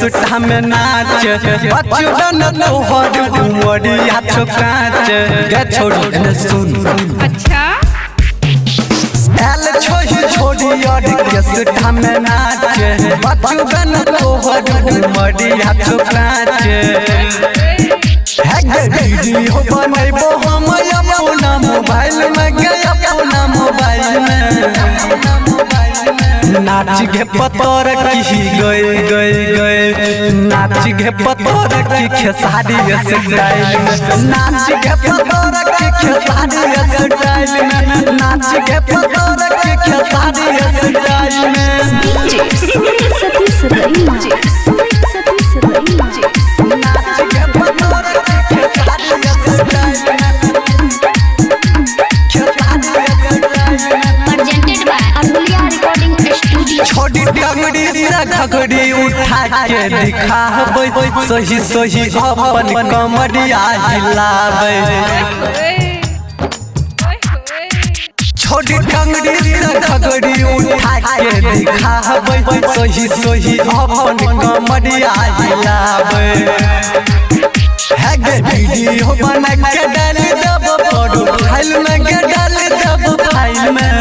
सुटा में नाच बचपन तोहर उमरिया काच गे छोड़ी न सुन अच्छा एल छोड़ी और के सुटा में नाच बचपन तोहर उमरिया काच है वीडियो बनैबो हम अपना मोबाइल में गया अपना मोबाइल में नाच के पतोर की गए नाच के पतोर की खेसारी स्टाइल में नाच के पतोर की खेसारी स्टाइल में नाच के पतोर की खेसारी स्टाइल में सतीश रईमा नाच के पतोर की खेसारी स्टाइल में presented by Anulia Recording Studio। छोटी टंगड़ी से घघड़ी उठा के दिखाबै सही सही अपन कमरिया हिलाबै छोटी टंगड़ी से घघड़ी उठा के दिखाबै सही सही अपन कमरिया हिलाबै है गे वीडियो बना के डाल देब प्रोफाइल में के डाल देब फाइल में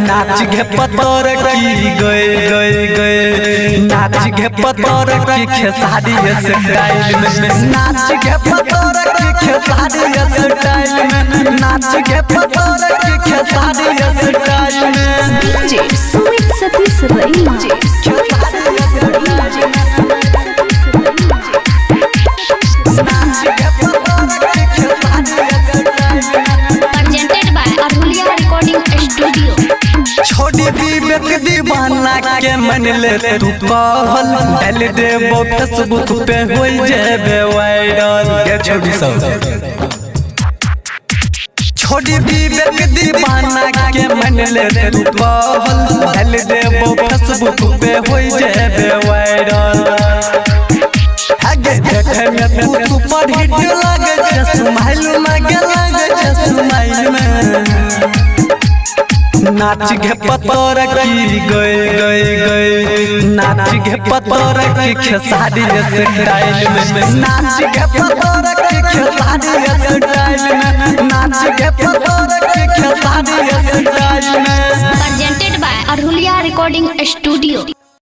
नाच के पतोर की गए नाच के पतोर की खेसारी स्टाइल में नाच के पतोर की खेसारी स्टाइल में नाच के पतोर की खेसारी स्टाइल में सतीश रईमा नाच के पतोर की खेसारी स्टाइल में presented by Anulia Recording Studio। छोड़ी विवेक दीवाना के मन ले तू कहल डाल देबो फेसबुक पे हो जेबे वायरल के छोड़ी सब छोड़ी विवेक दीवाना के मन ले तू कहल डाल देबो फेसबुक पे हो जेबे वायरल आगे देखे में तू सुपर हिट लागे छै स्माइल में के लागे छै स्माइल में नाच के पतोर की गए नाच के पतोर की खेसारी स्टाइल में नाच के पतोर की खेसारी स्टाइल में नाच के पतोर की खेसारी स्टाइल में presented by Anulia Recording Studio।